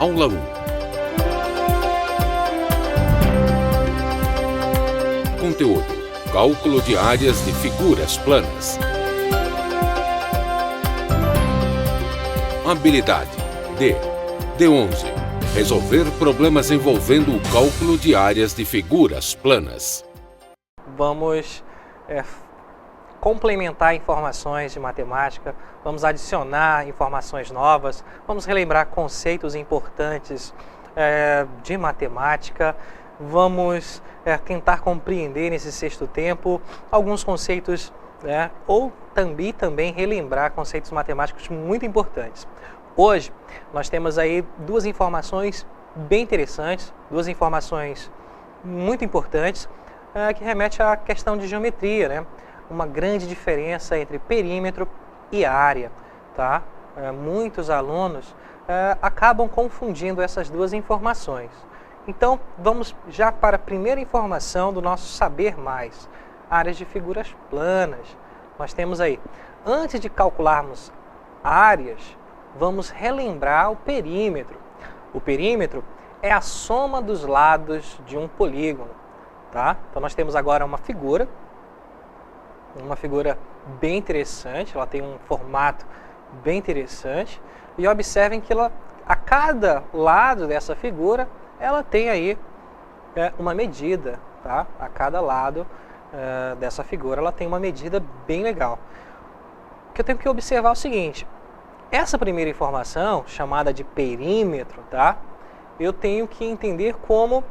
Aula 1. Conteúdo: cálculo de áreas de figuras planas. Habilidade D11. Resolver problemas envolvendo o cálculo de áreas de figuras planas. Vamos complementar informações de matemática, vamos adicionar informações novas, vamos relembrar conceitos importantes de matemática, vamos tentar compreender nesse sexto tempo alguns conceitos, ou também relembrar conceitos matemáticos muito importantes. Hoje nós temos aí duas informações bem interessantes, duas informações muito importantes que remetem à questão de geometria, né? Uma grande diferença entre perímetro e área, tá? Muitos alunos acabam confundindo essas duas informações. Então, vamos já para a primeira informação do nosso saber mais, áreas de figuras planas. Nós temos aí, antes de calcularmos áreas, vamos relembrar o perímetro. O perímetro é a soma dos lados de um polígono, tá? Então, nós temos agora uma figura bem interessante, ela tem um formato bem interessante, e observem que a cada lado dessa figura, ela tem aí uma medida, tá? A cada lado dessa figura, ela tem uma medida bem legal. O que eu tenho que observar é o seguinte: essa primeira informação, chamada de perímetro, tá? Eu tenho que entender como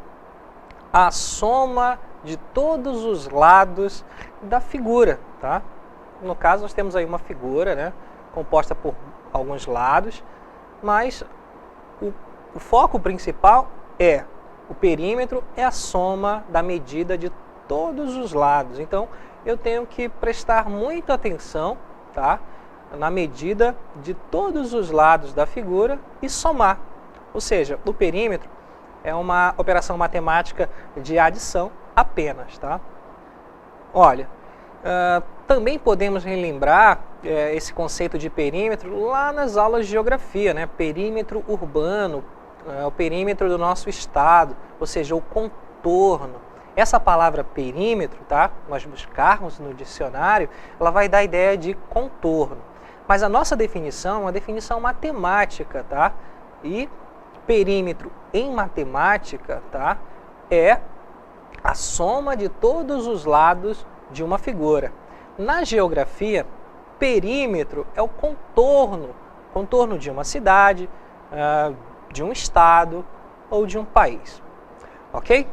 a soma de todos os lados da figura, tá? No caso, nós temos aí uma figura, né, composta por alguns lados, mas o foco principal o perímetro é a soma da medida de todos os lados. Então, eu tenho que prestar muita atenção, tá, na medida de todos os lados da figura e somar. Ou seja, o perímetro é uma operação matemática de adição apenas, tá? Olha, também podemos relembrar esse conceito de perímetro lá nas aulas de geografia, né? Perímetro urbano, o perímetro do nosso estado, ou seja, o contorno. Essa palavra perímetro, tá? Nós buscarmos no dicionário, ela vai dar a ideia de contorno. Mas a nossa definição é uma definição matemática, tá? E perímetro em matemática, tá? É a soma de todos os lados de uma figura. Na geografia, perímetro é o contorno de uma cidade, de um estado ou de um país. Ok?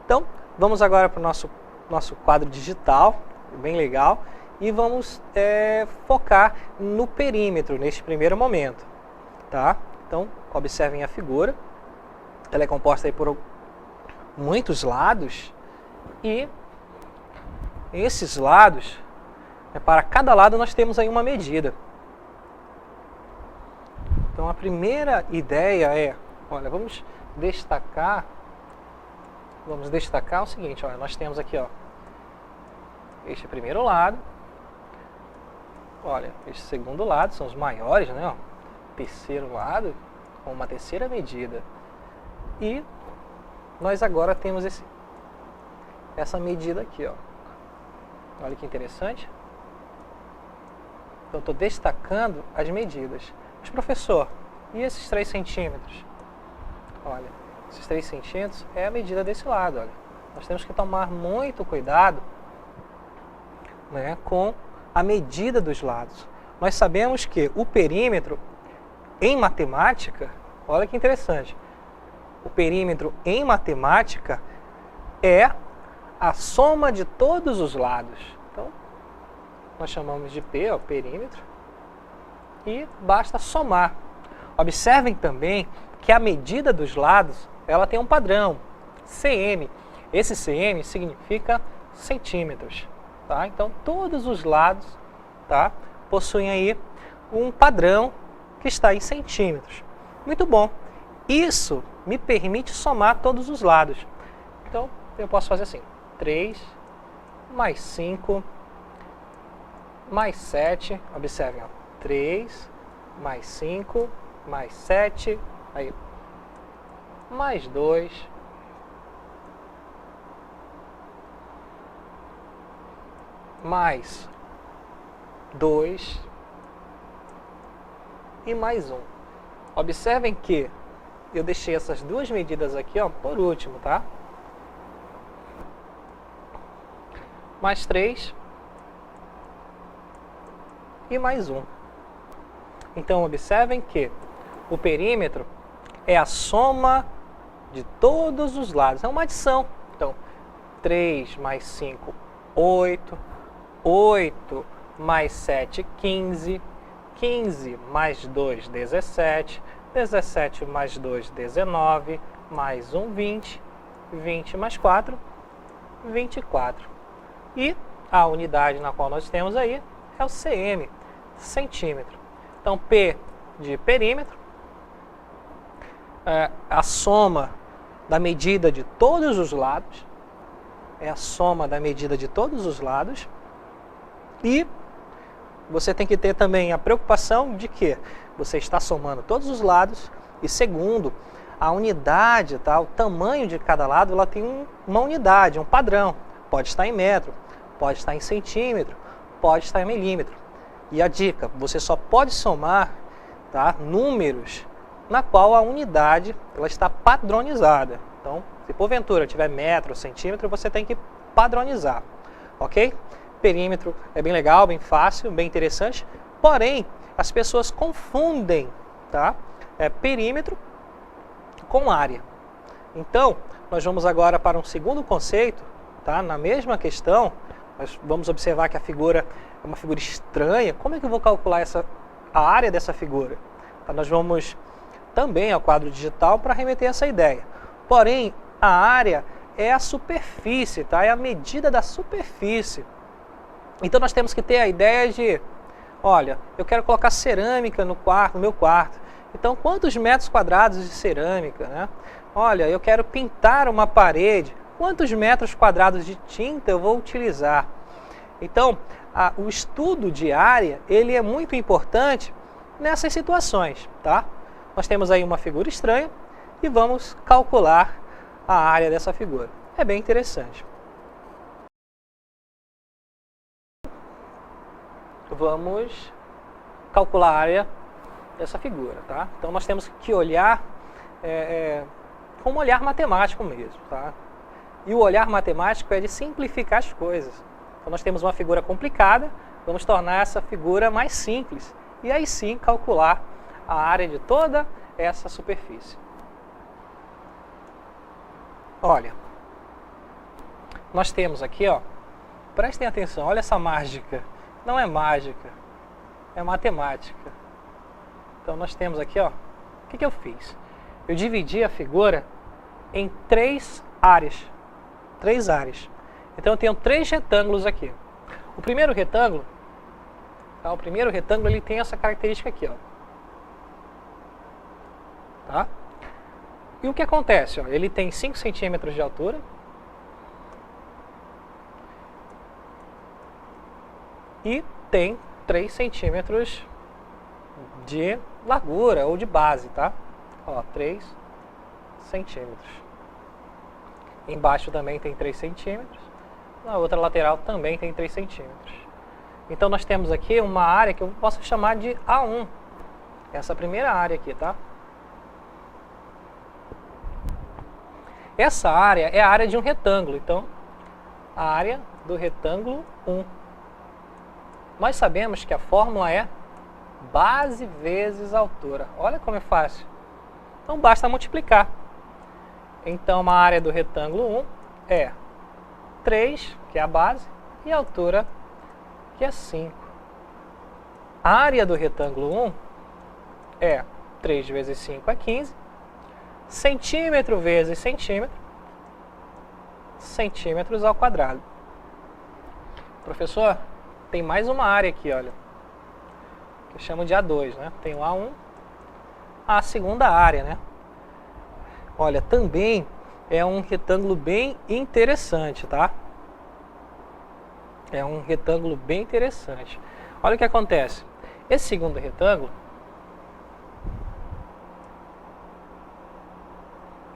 Então, vamos agora para o nosso quadro digital, bem legal, e vamos focar no perímetro neste primeiro momento. Tá? Então, observem a figura. Ela é composta aí por muitos lados, e esses lados, para cada lado nós temos aí uma medida. Então a primeira ideia olha, vamos destacar o seguinte, olha, nós temos aqui, ó, este primeiro lado, olha, este segundo lado, são os maiores, né, ó, terceiro lado, com uma terceira medida, e nós agora temos essa medida aqui, ó. Olha que interessante. Então, estou destacando as medidas. Mas, professor, e esses 3 centímetros? Olha, esses 3 centímetros é a medida desse lado, olha. Nós temos que tomar muito cuidado, né, com a medida dos lados. Nós sabemos que o perímetro, em matemática, olha que interessante, o perímetro em matemática é a soma de todos os lados. Então, nós chamamos de P, o perímetro, e basta somar. Observem também que a medida dos lados, ela tem um padrão, cm. Esse cm significa centímetros, tá? Então, todos os lados, tá, possuem aí um padrão que está em centímetros. Muito bom. Isso me permite somar todos os lados. Então, eu posso fazer assim, 3 mais 5 mais 7, observem, ó, 3 mais 5 mais 7, aí mais 2, mais 2 e mais 1. Observem que eu deixei essas duas medidas aqui, ó, por último, tá? Mais 3 e mais 1. Então, observem que o perímetro é a soma de todos os lados. É uma adição. Então, 3 mais 5, 8. 8 mais 7, 15. 15 mais 2, 17. 17 mais 2, 19. Mais 1, 20. 20 mais 4, 24. E a unidade na qual nós temos aí é o cm, centímetro. Então, P de perímetro é a soma da medida de todos os lados. É a soma da medida de todos os lados. E você tem que ter também a preocupação de que você está somando todos os lados e, segundo, a unidade, tá? O tamanho de cada lado, ela tem uma unidade, um padrão. Pode estar em metro, pode estar em centímetro, pode estar em milímetro. E a dica, você só pode somar, tá, números na qual a unidade ela está padronizada. Então, se porventura tiver metro, centímetro, você tem que padronizar, ok? Perímetro é bem legal, bem fácil, bem interessante, porém, as pessoas confundem, tá? Perímetro com área. Então, nós vamos agora para um segundo conceito, tá? Na mesma questão, nós vamos observar que a figura é uma figura estranha. Como é que eu vou calcular a área dessa figura? Tá? Nós vamos também ao quadro digital para remeter essa ideia. Porém, a área é a superfície, tá? É a medida da superfície. Então nós temos que ter a ideia de, olha, eu quero colocar cerâmica no meu quarto. Então quantos metros quadrados de cerâmica, né? Olha, eu quero pintar uma parede. Quantos metros quadrados de tinta eu vou utilizar? Então, o estudo de área, ele é muito importante nessas situações, tá? Nós temos aí uma figura estranha e vamos calcular a área dessa figura. É bem interessante. Vamos calcular a área dessa figura, tá? Então nós temos que olhar com um olhar matemático mesmo, tá? E o olhar matemático é de simplificar as coisas. Então nós temos uma figura complicada, vamos tornar essa figura mais simples e aí sim calcular a área de toda essa superfície. Olha, nós temos aqui, ó, prestem atenção, olha essa mágica. Não é mágica, é matemática. Então nós temos aqui, ó, o que eu fiz? Eu dividi a figura em 3 áreas. 3 áreas. Então eu tenho 3 retângulos aqui. O primeiro retângulo, tá? O primeiro retângulo ele tem essa característica aqui, ó. Tá? E o que acontece? Ó, ele tem 5 centímetros de altura. E tem 3 centímetros de largura ou de base, tá? Ó, 3 centímetros. Embaixo também tem 3 centímetros. Na outra lateral também tem 3 centímetros. Então nós temos aqui uma área que eu posso chamar de A1. Essa primeira área aqui, tá? Essa área é a área de um retângulo. Então, a área do retângulo 1. Nós sabemos que a fórmula é base vezes altura. Olha como é fácil. Então basta multiplicar. Então a área do retângulo 1 é 3, que é a base, e a altura, que é 5. A área do retângulo 1 é 3 vezes 5 é 15. Centímetro vezes centímetro. Centímetros ao quadrado. Professor, tem mais uma área aqui, olha, que eu chamo de A2, né? Tem o A1, a segunda área, né? Olha, também é um retângulo bem interessante, tá? É um retângulo bem interessante. Olha o que acontece. Esse segundo retângulo,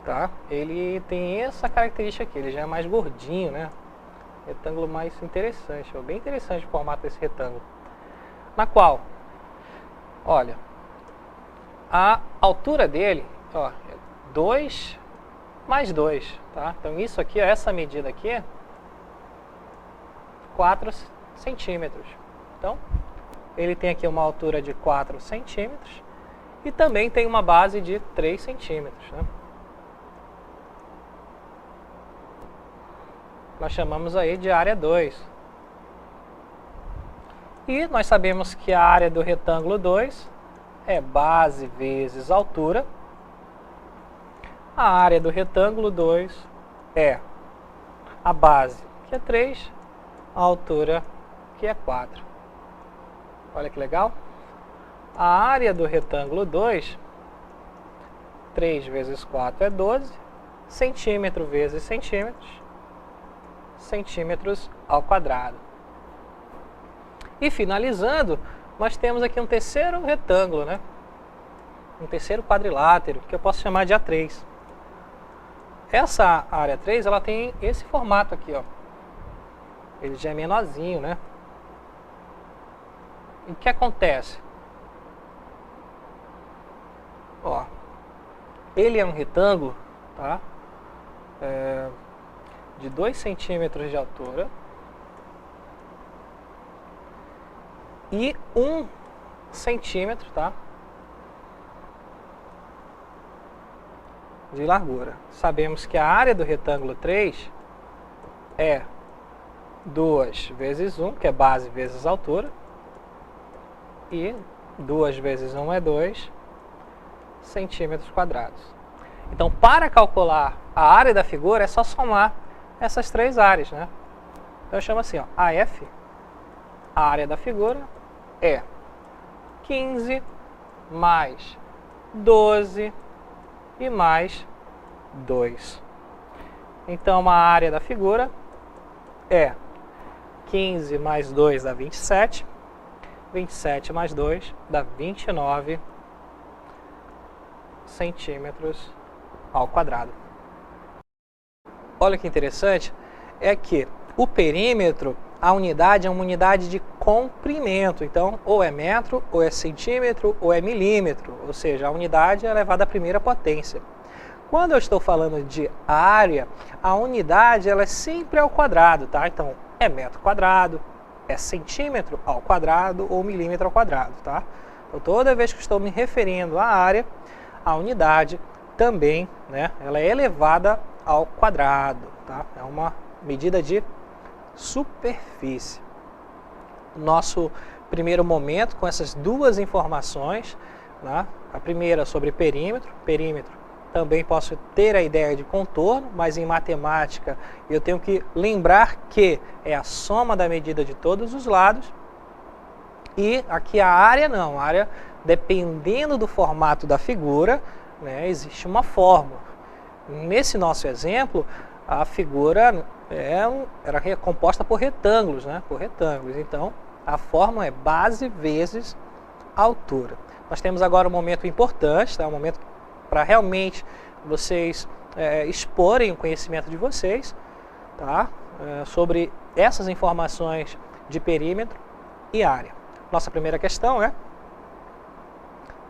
tá? Ele tem essa característica aqui, ele já é mais gordinho, né? Retângulo mais interessante, bem interessante o formato desse retângulo. Na qual, olha, a altura dele, ó, é 2 mais 2, tá? Então isso aqui, ó, essa medida aqui é 4 centímetros. Então, ele tem aqui uma altura de 4 centímetros e também tem uma base de 3 centímetros, né? Nós chamamos aí de área 2. E nós sabemos que a área do retângulo 2 é base vezes altura. A área do retângulo 2 é a base, que é 3, a altura, que é 4. Olha que legal. A área do retângulo 2, 3 vezes 4 é 12, centímetro vezes centímetros, centímetros ao quadrado. E finalizando, nós temos aqui um terceiro retângulo, né? Um terceiro quadrilátero, que eu posso chamar de A3. Essa área 3, ela tem esse formato aqui, ó. Ele já é menorzinho, né? E o que acontece? Ó, ele é um retângulo, tá? De 2 centímetros de altura e 1 centímetro, tá? De largura. Sabemos que a área do retângulo 3 é 2 vezes 1, que é base vezes altura, e 2 vezes 1 é 2 centímetros quadrados. Então, para calcular a área da figura, é só somar essas três áreas, né? Então, eu chamo assim, ó, AF, a área da figura, é 15 mais 12 e mais 2. Então, a área da figura é 15 mais 2 dá 27, 27 mais 2 dá 29 centímetros ao quadrado. Olha que interessante, é que o perímetro, a unidade é uma unidade de comprimento. Então, ou é metro, ou é centímetro, ou é milímetro. Ou seja, a unidade é elevada à primeira potência. Quando eu estou falando de área, a unidade ela é sempre ao quadrado, tá? Então, é metro quadrado, é centímetro ao quadrado ou milímetro ao quadrado, tá? Então, toda vez que estou me referindo à área, a unidade também, né, ela é elevada ao quadrado, tá? É uma medida de superfície. Nosso primeiro momento com essas duas informações, né? A primeira sobre perímetro. Perímetro também posso ter a ideia de contorno, mas em matemática eu tenho que lembrar que é a soma da medida de todos os lados. E aqui a área não, a área, dependendo do formato da figura, né, existe uma fórmula. Nesse nosso exemplo, a figura era composta por retângulos, né, por retângulos. Então, a fórmula é base vezes altura. Nós temos agora um momento importante, tá, um momento para realmente vocês exporem o conhecimento de vocês, tá, sobre essas informações de perímetro e área. Nossa primeira questão é,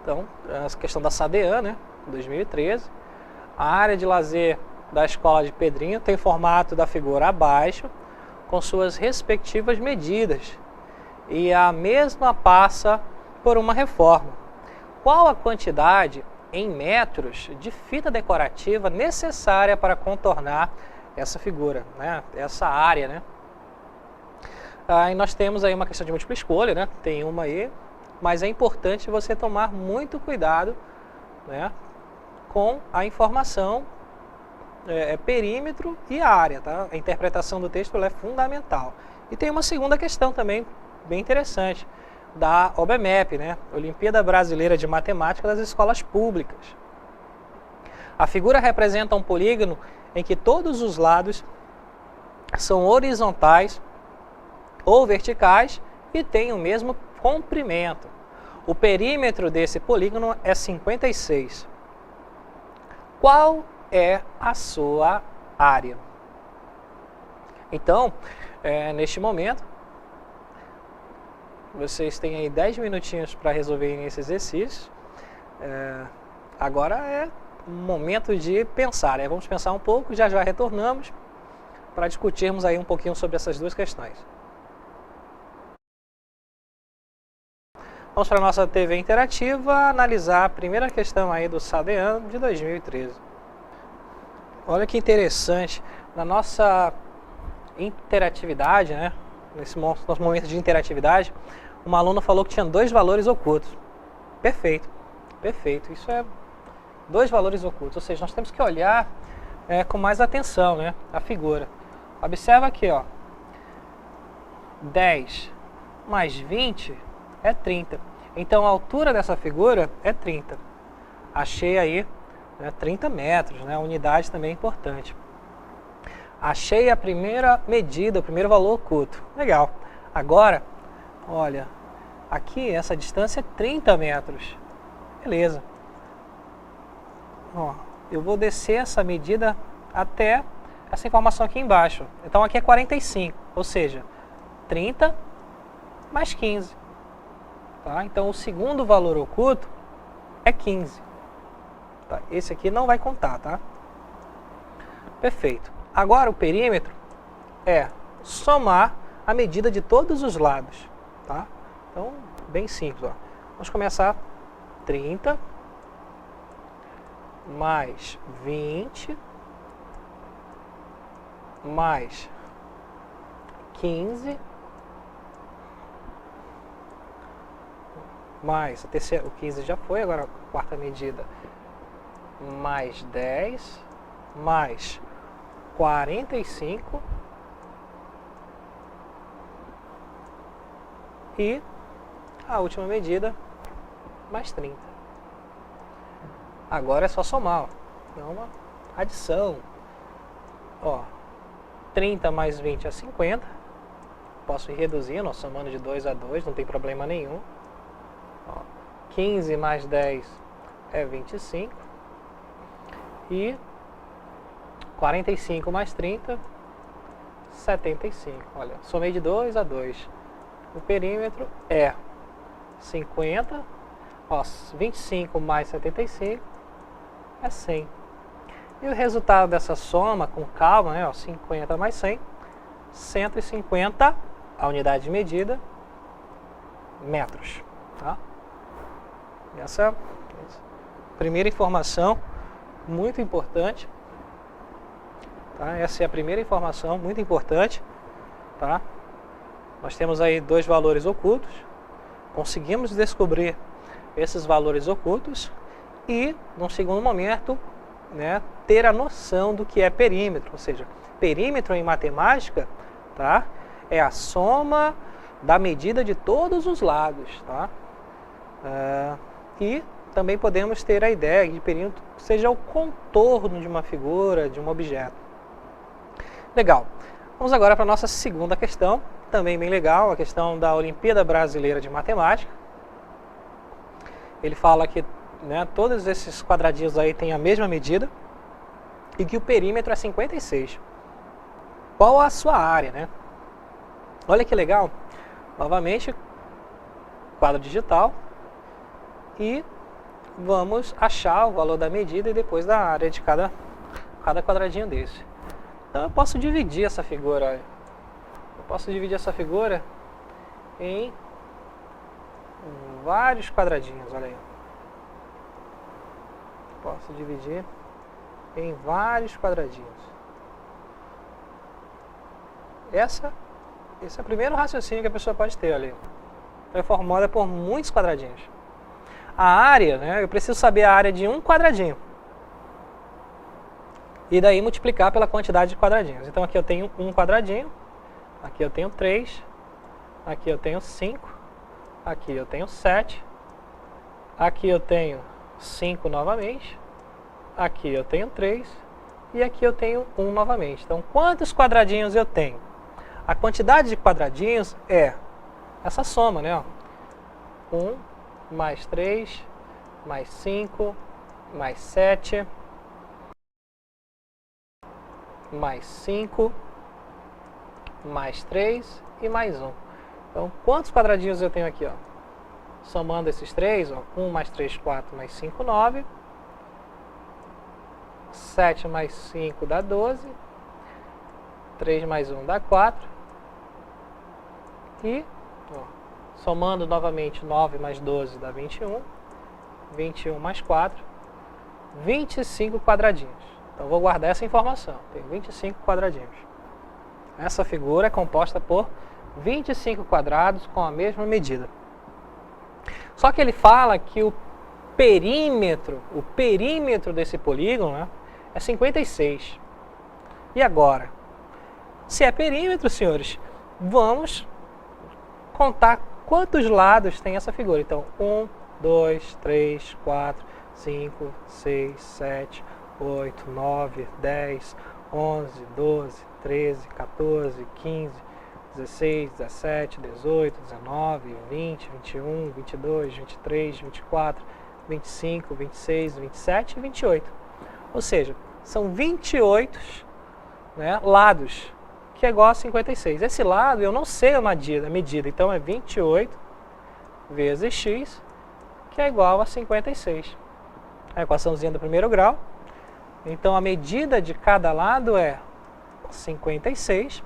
então, a questão da SADEAN, né, 2013. A área de lazer da Escola de Pedrinho tem formato da figura abaixo, com suas respectivas medidas, e a mesma passa por uma reforma. Qual a quantidade em metros de fita decorativa necessária para contornar essa figura, né, essa área, né? Aí nós temos aí uma questão de múltipla escolha, né? Tem uma aí, mas é importante você tomar muito cuidado, né, com a informação perímetro e área, tá? A interpretação do texto é fundamental. E tem uma segunda questão também bem interessante, da OBMEP, né? Olimpíada Brasileira de Matemática das Escolas Públicas. A figura representa um polígono em que todos os lados são horizontais ou verticais e têm o mesmo comprimento. O perímetro desse polígono é 56. Qual é a sua área. Então, neste momento, vocês têm aí 10 minutinhos para resolverem esse exercício. Agora é um momento de pensar, né? Vamos pensar um pouco, já retornamos para discutirmos aí um pouquinho sobre essas duas questões. Vamos para a nossa TV interativa analisar a primeira questão aí do SADEAN de 2013. Olha que interessante, na nossa interatividade, né? Nesse nosso momento de interatividade, uma aluna falou que tinha 2 valores ocultos. Perfeito, perfeito. Isso é 2 valores ocultos, ou seja, nós temos que olhar com mais atenção, né, a figura. Observa aqui, ó, 10 mais 20 é 30. Então a altura dessa figura é 30. Achei aí 30 metros, né, a unidade também é importante. Achei a primeira medida, o primeiro valor oculto. Legal. Agora, olha, aqui essa distância é 30 metros. Beleza. Ó, eu vou descer essa medida até essa informação aqui embaixo. Então aqui é 45, ou seja, 30 mais 15. Tá? Então o segundo valor oculto é 15. Tá? Esse aqui não vai contar, tá? Perfeito. Agora o perímetro é somar a medida de todos os lados. Tá? Então, bem simples. Ó. Vamos começar 30 mais 20 mais 15 mais a terceira, o 15 já foi, agora a quarta medida, mais 10 mais 45 e a última medida mais 30. Agora é só somar, ó. É uma adição. Ó, 30 mais 20 é 50. Posso ir reduzindo, ó, somando de 2 a 2, não tem problema nenhum. Ó, 15 mais 10 é 25. E 45 mais 30, 75. Olha, somei de 2 a 2. O perímetro é 50. Ó, 25 mais 75 é 100. E o resultado dessa soma, com calma, né, ó, 50 mais 100, 150, a unidade de medida, metros. Tá? Essa primeira informação, muito importante. Tá? Essa é a primeira informação, muito importante. Tá? Nós temos aí 2 valores ocultos. Conseguimos descobrir esses valores ocultos e, num segundo momento, né, ter a noção do que é perímetro. Ou seja, perímetro em matemática, tá, é a soma da medida de todos os lados. Tá? E também podemos ter a ideia de perímetro seja o contorno de uma figura, de um objeto. Legal. Vamos agora para a nossa segunda questão, também bem legal, a questão da Olimpíada Brasileira de Matemática. Ele fala que, né, todos esses quadradinhos aí têm a mesma medida e que o perímetro é 56. Qual a sua área, né? Olha que legal. Novamente, quadro digital e vamos achar o valor da medida e depois da área de cada quadradinho desse. Então eu posso dividir essa figura. Olha. Eu posso dividir essa figura em vários quadradinhos, olha aí. Posso dividir em vários quadradinhos. Esse é o primeiro raciocínio que a pessoa pode ter, olha aí. É formada por muitos quadradinhos. A área, né, eu preciso saber a área de um quadradinho. E daí multiplicar pela quantidade de quadradinhos. Então aqui eu tenho um quadradinho, aqui eu tenho 3, aqui eu tenho 5, aqui eu tenho 7, aqui eu tenho 5 novamente, aqui eu tenho 3 e aqui eu tenho 1 novamente. Então quantos quadradinhos eu tenho? A quantidade de quadradinhos é essa soma, né? 1 mais 3 mais 5 mais 7 mais 5, mais 3 e mais 1. Então, quantos quadradinhos eu tenho aqui? Ó? Somando esses 3, ó, 1 mais 3, 4, mais 5, 9. 7 mais 5 dá 12. 3 mais 1 dá 4. E, ó, somando novamente, 9 mais 12 dá 21. 21 mais 4. 25 quadradinhos. Então, vou guardar essa informação. Tem 25 quadradinhos. Essa figura é composta por 25 quadrados com a mesma medida. Só que ele fala que o perímetro desse polígono, né, é 56. E agora? Se é perímetro, senhores, vamos contar quantos lados tem essa figura. Então, 1, 2, 3, 4, 5, 6, 7, 8, 9, 10, 11, 12, 13, 14, 15, 16, 17, 18, 19, 20, 21, 22, 23, 24, 25, 26, 27 e 28. Ou seja, são 28, né, lados, que é igual a 56. Esse lado eu não sei a medida, então é 28 vezes x, que é igual a 56. A equaçãozinha do primeiro grau. Então a medida de cada lado é 56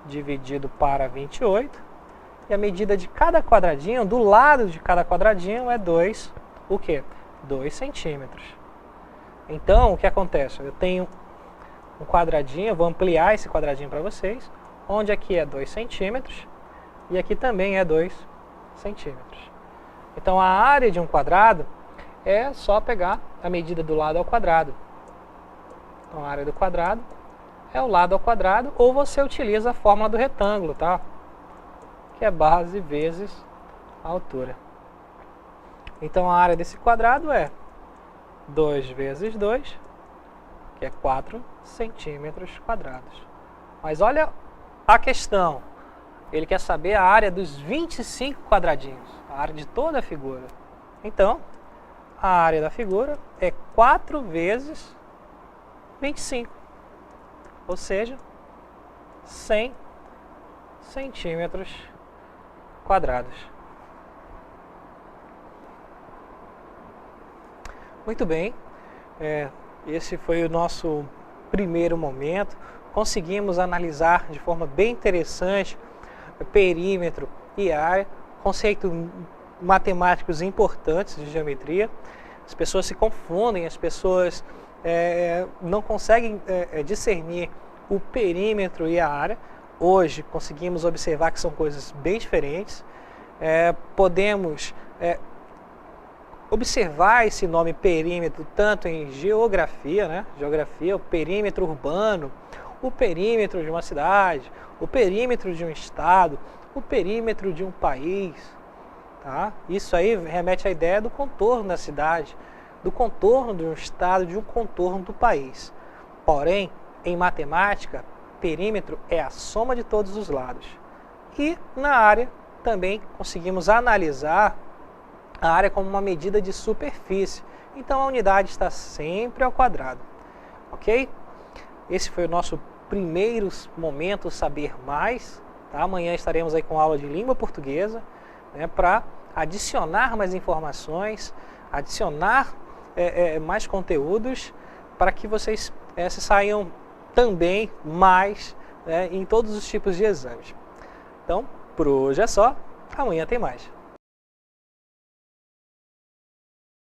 dividido para 28. E a medida de cada quadradinho, do lado de cada quadradinho, é 2, o quê? 2 centímetros. Então, o que acontece? Eu tenho um quadradinho, eu vou ampliar esse quadradinho para vocês, onde aqui é 2 centímetros e aqui também é 2 centímetros. Então, a área de um quadrado é só pegar a medida do lado ao quadrado. Então, a área do quadrado é o lado ao quadrado, ou você utiliza a fórmula do retângulo, tá? Que é base vezes a altura. Então, a área desse quadrado é 2 vezes 2, que é 4 centímetros quadrados. Mas olha a questão. Ele quer saber a área dos 25 quadradinhos, a área de toda a figura. Então, a área da figura é 4 vezes 25, ou seja, 100 centímetros quadrados. Muito bem, esse foi o nosso primeiro momento. Conseguimos analisar de forma bem interessante perímetro e área, conceitos matemáticos importantes de geometria. As pessoas se confundem, as pessoas não conseguem discernir o perímetro e a área. Hoje conseguimos observar que são coisas bem diferentes. Podemos observar esse nome perímetro tanto em geografia, né? Geografia, o perímetro urbano, o perímetro de uma cidade, o perímetro de um estado, o perímetro de um país. Tá? Isso aí remete à ideia do contorno da cidade, do contorno de um estado, de um contorno do país. Porém, em matemática, perímetro é a soma de todos os lados. E na área também conseguimos analisar a área como uma medida de superfície. Então a unidade está sempre ao quadrado. Ok? Esse foi o nosso primeiro momento Saber Mais. Tá? Amanhã estaremos aí com aula de língua portuguesa, né, para adicionar mais informações, adicionar mais conteúdos, para que vocês se saiam também mais, né, em todos os tipos de exames. Então, por hoje é só. Amanhã tem mais.